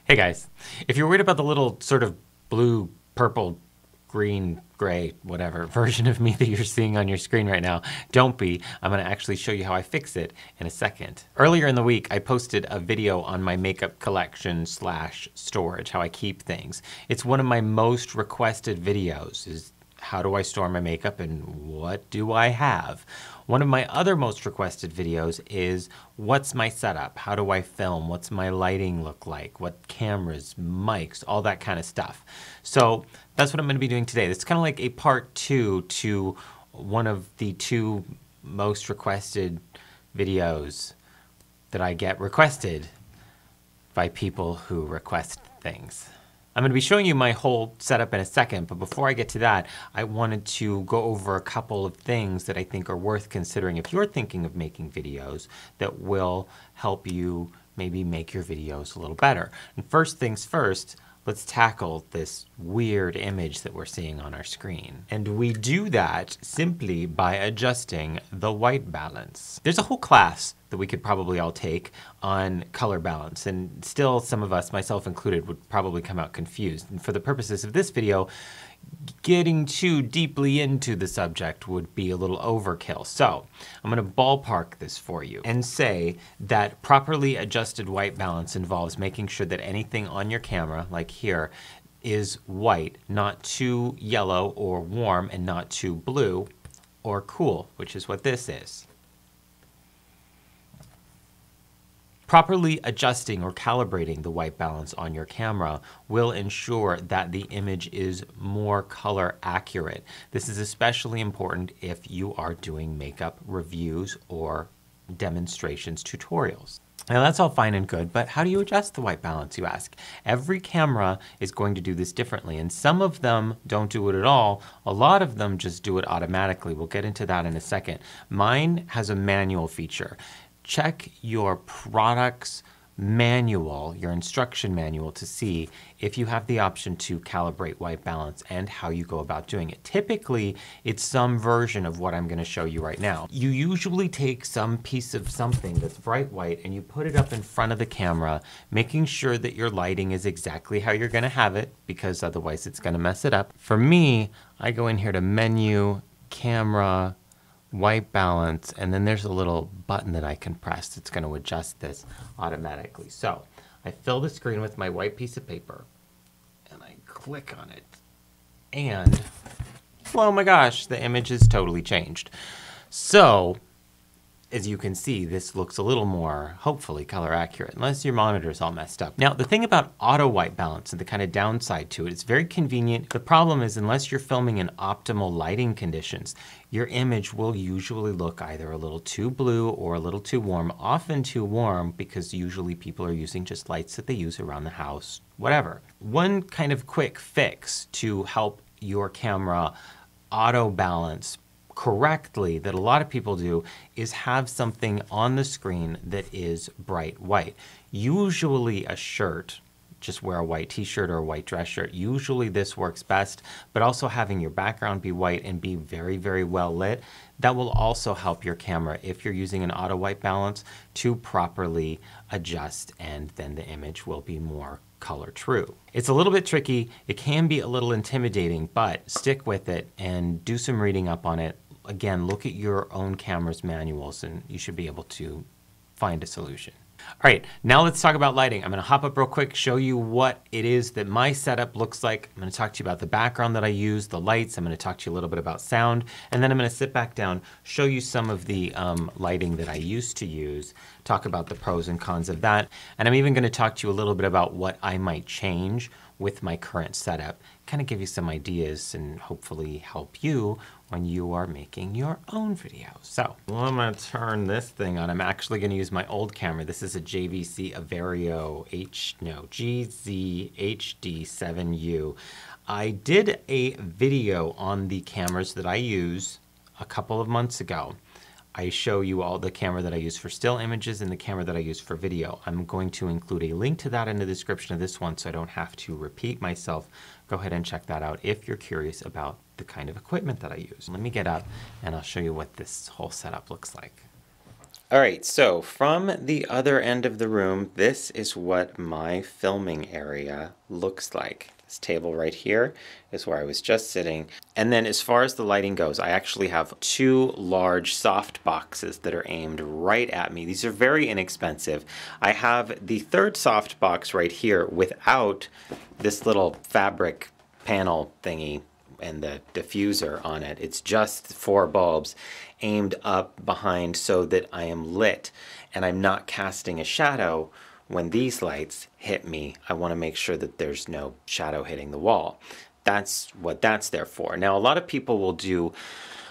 Hey guys, if you're worried about the little sort of blue, purple, green, gray, whatever version of me that you're seeing on your screen right now, don't be. I'm gonna actually show you how I fix it in a second. Earlier in the week, I posted a video on my makeup collection / storage, how I keep things. It's one of my most requested videos, is how do I store my makeup and what do I have? One of my other most requested videos is what's my setup? How do I film? What's my lighting look like? What cameras, mics, all that kind of stuff. So that's what I'm going to be doing today. It's kind of like a part 2 to one of the 2 most requested videos that I get requested by people who request things. I'm going to be showing you my whole setup in a second, but before I get to that, I wanted to go over a couple of things that I think are worth considering if you're thinking of making videos that will help you maybe make your videos a little better. And first things first, let's tackle this weird image that we're seeing on our screen. And we do that simply by adjusting the white balance. There's a whole class that we could probably all take on color balance, and still some of us, myself included, would probably come out confused. And for the purposes of this video, getting too deeply into the subject would be a little overkill. So I'm going to ballpark this for you and say that properly adjusted white balance involves making sure that anything on your camera, like here, is white, not too yellow or warm, and not too blue or cool, which is what this is. Properly adjusting or calibrating the white balance on your camera will ensure that the image is more color accurate. This is especially important if you are doing makeup reviews or demonstrations, tutorials. Now that's all fine and good, but how do you adjust the white balance, you ask? Every camera is going to do this differently, and some of them don't do it at all. A lot of them just do it automatically. We'll get into that in a second. Mine has a manual feature. Check your product's manual, your instruction manual, to see if you have the option to calibrate white balance and how you go about doing it. Typically, it's some version of what I'm going to show you right now. You usually take some piece of something that's bright white and you put it up in front of the camera, making sure that your lighting is exactly how you're going to have it, because otherwise it's going to mess it up. For me, I go in here to Menu, Camera, White balance, and then there's a little button that I can press that's going to adjust this automatically. So I fill the screen with my white piece of paper and I click on it, and oh my gosh, the image is totally changed. So as you can see, this looks a little more, hopefully, color accurate, unless your monitor is all messed up. Now, the thing about auto white balance and the kind of downside to it, it's very convenient. The problem is, unless you're filming in optimal lighting conditions, your image will usually look either a little too blue or a little too warm, often too warm, because usually people are using just lights that they use around the house, whatever. One kind of quick fix to help your camera auto balance correctly that a lot of people do is have something on the screen that is bright white. Usually a shirt, just wear a white t-shirt or a white dress shirt. Usually this works best, but also having your background be white and be very, very well lit, that will also help your camera, if you're using an auto white balance, to properly adjust, and then the image will be more color true. It's a little bit tricky. It can be a little intimidating, but stick with it and do some reading up on it. Again, look at your own camera's manuals and you should be able to find a solution. All right, now let's talk about lighting. I'm gonna hop up real quick, show you what it is that my setup looks like. I'm gonna talk to you about the background that I use, the lights. I'm gonna talk to you a little bit about sound, and then I'm gonna sit back down, show you some of the lighting that I used to use, talk about the pros and cons of that, and I'm even gonna talk to you a little bit about what I might change with my current setup, kind of give you some ideas and hopefully help you when you are making your own videos. So I'm gonna turn this thing on. I'm actually gonna use my old camera. This is a JVC Averio GZHD7U. I did a video on the cameras that I use a couple of months ago. I show you all the camera that I use for still images and the camera that I use for video. I'm going to include a link to that in the description of this one so I don't have to repeat myself. Go ahead and check that out if you're curious about the kind of equipment that I use. Let me get up and I'll show you what this whole setup looks like. All right, so from the other end of the room, this is what my filming area looks like. This table right here is where I was just sitting. And then as far as the lighting goes, I actually have two large soft boxes that are aimed right at me. These are very inexpensive. I have the third soft box right here without this little fabric panel thingy and the diffuser on it. It's just 4 bulbs aimed up behind so that I am lit and I'm not casting a shadow when these lights hit me. I want to make sure that there's no shadow hitting the wall. That's what that's there for. Now, a lot of people will do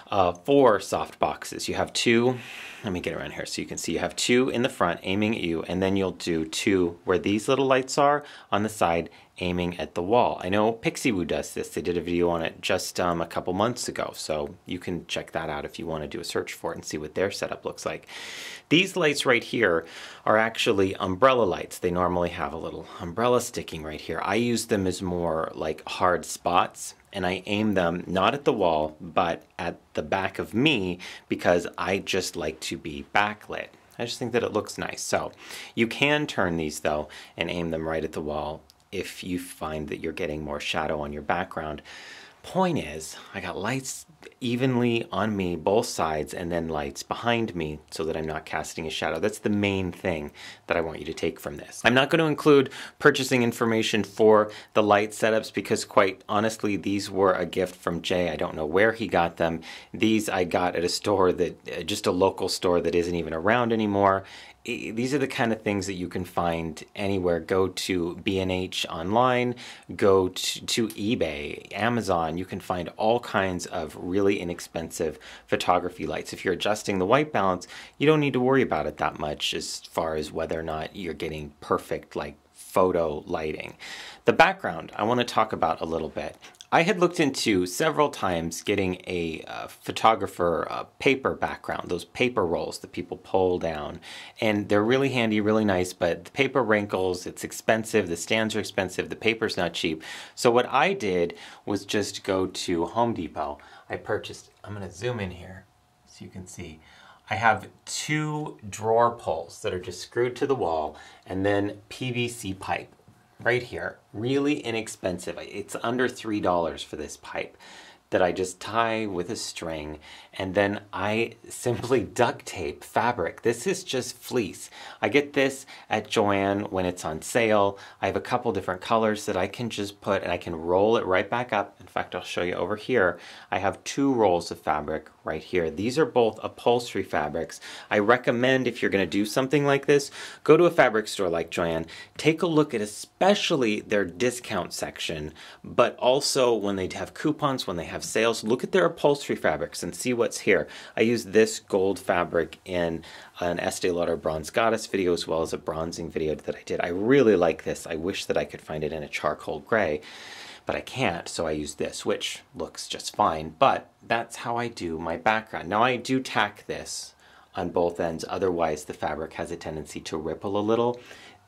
4 soft boxes. You have 2, let me get around here so you can see. You have 2 in the front aiming at you, and then you'll do 2 where these little lights are on the side aiming at the wall. I know Pixiewoo does this. They did a video on it just a couple months ago, so you can check that out if you want to do a search for it and see what their setup looks like. These lights right here are actually umbrella lights. They normally have a little umbrella sticking right here. I use them as more like hard spots, and I aim them not at the wall, but at the back of me because I just like to be backlit. I just think that it looks nice. So you can turn these though and aim them right at the wall if you find that you're getting more shadow on your background. Point is, I got lights evenly on me, both sides, and then lights behind me so that I'm not casting a shadow. That's the main thing that I want you to take from this. I'm not going to include purchasing information for the light setups because quite honestly, these were a gift from Jay. I don't know where he got them. These I got at a store that, just a local store that isn't even around anymore. These are the kind of things that you can find anywhere. Go to B&H online, go to eBay, Amazon. You can find all kinds of really inexpensive photography lights. If you're adjusting the white balance, you don't need to worry about it that much as far as whether or not you're getting perfect like photo lighting. The background I want to talk about a little bit. I had looked into several times getting a photographer paper background, those paper rolls that people pull down, and they're really handy, really nice, but the paper wrinkles, it's expensive, the stands are expensive, the paper's not cheap. So what I did was just go to Home Depot. I purchased, I'm going to zoom in here so you can see. I have 2 drawer pulls that are just screwed to the wall and then PVC pipe. Right here, really inexpensive. It's under $3 for this pipe that I just tie with a string, and then I simply duct tape fabric. This is just fleece. I get this at Joann when it's on sale. I have a couple different colors that I can just put, and I can roll it right back up. In fact, I'll show you over here. I have 2 rolls of fabric right here. These are both upholstery fabrics. I recommend if you're going to do something like this, go to a fabric store like Joann. Take a look at especially their discount section, but also when they have coupons, when they have sales, look at their upholstery fabrics and see what's here. I use this gold fabric in an Estee Lauder Bronze Goddess video as well as a bronzing video that I did. I really like this. I wish that I could find it in a charcoal gray, but I can't, so I use this, which looks just fine, but that's how I do my background. Now I do tack this on both ends, otherwise the fabric has a tendency to ripple a little.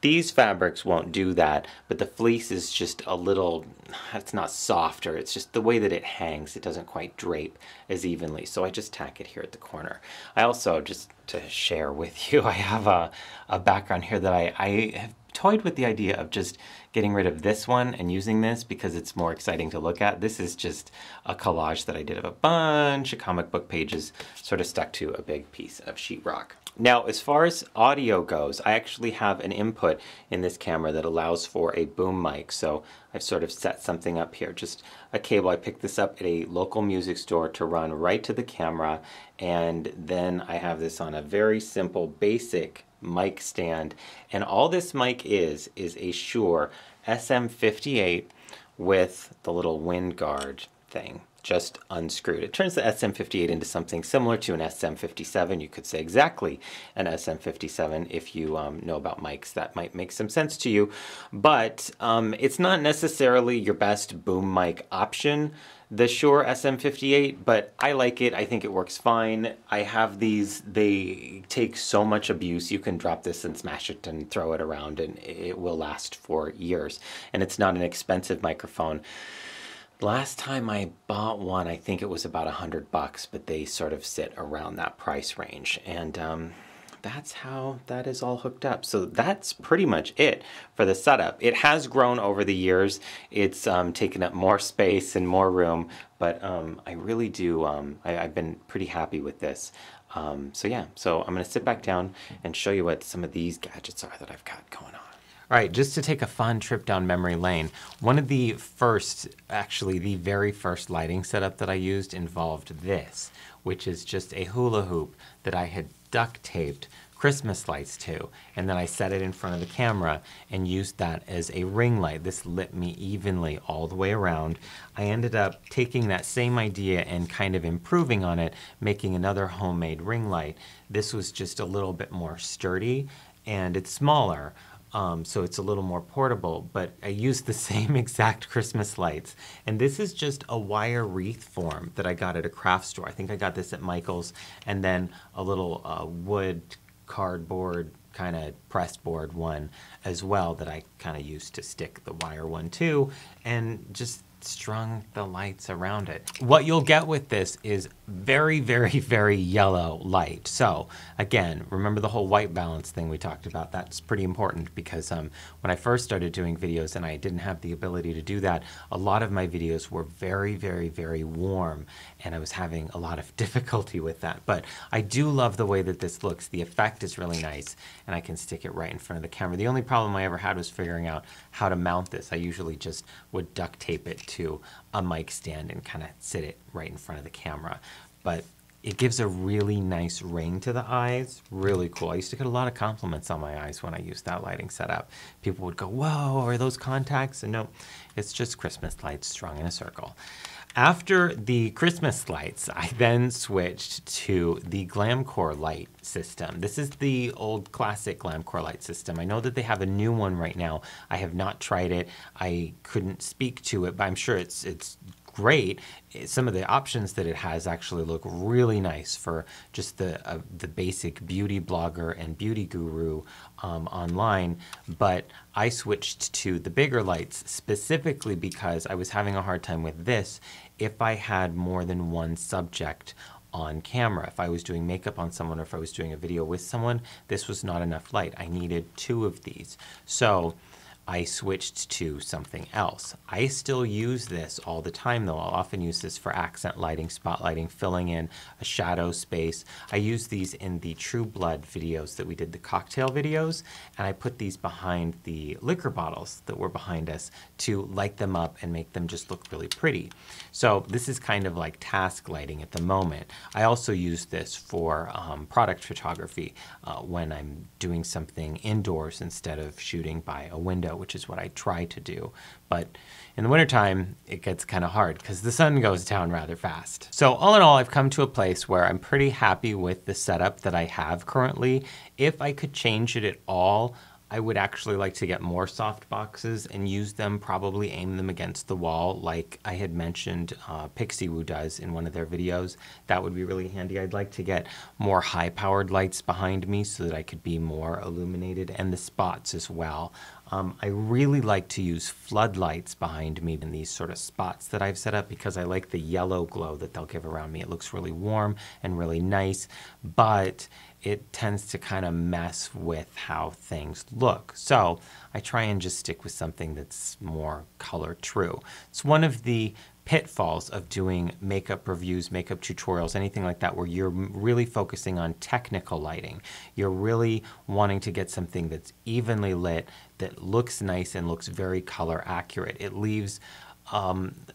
These fabrics won't do that, but the fleece is just a little, it's not softer, it's just the way that it hangs, it doesn't quite drape as evenly, so I just tack it here at the corner. I also, just to share with you, I have a background here that I have toyed with the idea of just getting rid of this one and using this because it's more exciting to look at. This is just a collage that I did of a bunch of comic book pages sort of stuck to a big piece of sheetrock. Now, as far as audio goes, I actually have an input in this camera that allows for a boom mic. So I've sort of set something up here, just a cable. I picked this up at a local music store to run right to the camera. And then I have this on a very simple, basic mic stand. And all this mic is a Shure SM58 with the little wind guard thing just unscrewed. It turns the SM58 into something similar to an SM57. You could say exactly an SM57 if you know about mics. That might make some sense to you, but it's not necessarily your best boom mic option, the Shure SM58, but I like it. I think it works fine. I have these, they take so much abuse. You can drop this and smash it and throw it around and it will last for years. And it's not an expensive microphone. Last time I bought one, I think it was about $100, but they sort of sit around that price range. And that's how that is all hooked up. So that's pretty much it for the setup. It has grown over the years. It's taken up more space and more room, but I really do, I've been pretty happy with this. So yeah, so I'm gonna sit back down and show you what some of these gadgets are that I've got going on. All right, just to take a fun trip down memory lane, one of the first, actually the very first lighting setup that I used involved this, which is just a hula hoop that I had duct taped Christmas lights to, and then I set it in front of the camera and used that as a ring light. This lit me evenly all the way around. I ended up taking that same idea and kind of improving on it, making another homemade ring light. This was just a little bit more sturdy and it's smaller. So it's a little more portable, but I used the same exact Christmas lights. And this is just a wire wreath form that I got at a craft store. I think I got this at Michael's, and then a little wood cardboard kind of pressed board one as well that I kind of used to stick the wire one to, and just strung the lights around it. What you'll get with this is very, very, very yellow light. So again, remember the whole white balance thing we talked about. That's pretty important because when I first started doing videos and I didn't have the ability to do that, a lot of my videos were very, very, very warm, and I was having a lot of difficulty with that. But I do love the way that this looks. The effect is really nice, and I can stick it right in front of the camera. The only problem I ever had was figuring out how to mount this. I usually just would duct tape it to a mic stand and kind of sit it right in front of the camera. But it gives a really nice ring to the eyes. Really cool. I used to get a lot of compliments on my eyes when I used that lighting setup. People would go, "Whoa, are those contacts?" And no, it's just Christmas lights strung in a circle. After the Christmas lights, I then switched to the Glamcore light system. This is the old classic Glamcore light system. I know that they have a new one right now. I have not tried it. I couldn't speak to it, but I'm sure it's great. Some of the options that it has actually look really nice for just the basic beauty blogger and beauty guru online. But I switched to the bigger lights specifically because I was having a hard time with this if I had more than one subject on camera. If I was doing makeup on someone or if I was doing a video with someone, this was not enough light. I needed two of these. So I switched to something else. I still use this all the time though. I'll often use this for accent lighting, spotlighting, filling in a shadow space. I use these in the True Blood videos that we did, the cocktail videos, and I put these behind the liquor bottles that were behind us to light them up and make them just look really pretty. So this is kind of like task lighting at the moment. I also use this for product photography when I'm doing something indoors instead of shooting by a window, which is what I try to do. But in the wintertime, it gets kind of hard because the sun goes down rather fast. So all in all, I've come to a place where I'm pretty happy with the setup that I have currently. If I could change it at all, I would actually like to get more soft boxes and use them, probably aim them against the wall like I had mentioned Pixie Woo does in one of their videos. That would be really handy. I'd like to get more high-powered lights behind me so that I could be more illuminated, and the spots as well. I really like to use floodlights behind me in these sort of spots that I've set up because I like the yellow glow that they'll give around me. It looks really warm and really nice, but it tends to kind of mess with how things look. So I try and just stick with something that's more color true. It's one of the pitfalls of doing makeup reviews, makeup tutorials, anything like that, where you're really focusing on technical lighting. You're really wanting to get something that's evenly lit, that looks nice and looks very color accurate. It leaves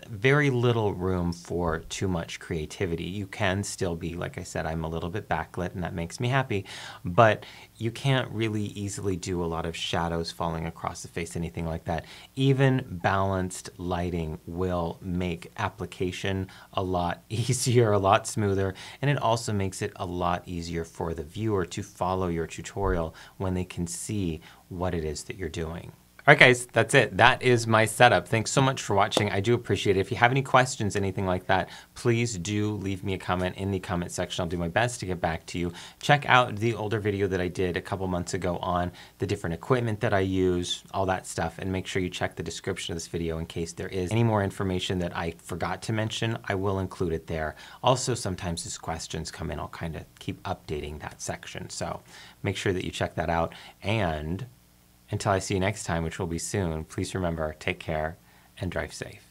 very little room for too much creativity. You can still be, like I said, I'm a little bit backlit and that makes me happy, but you can't really easily do a lot of shadows falling across the face, anything like that. Even balanced lighting will make application a lot easier, a lot smoother, and it also makes it a lot easier for the viewer to follow your tutorial when they can see what it is that you're doing. All right, guys, that's it. That is my setup. Thanks so much for watching. I do appreciate it. If you have any questions, anything like that, please do leave me a comment in the comment section. I'll do my best to get back to you. Check out the older video that I did a couple months ago on the different equipment that I use, all that stuff, and make sure you check the description of this video in case there is any more information that I forgot to mention. I will include it there. Also, sometimes as questions come in, I'll kind of keep updating that section. So make sure that you check that out. And until I see you next time, which will be soon, please remember, take care and drive safe.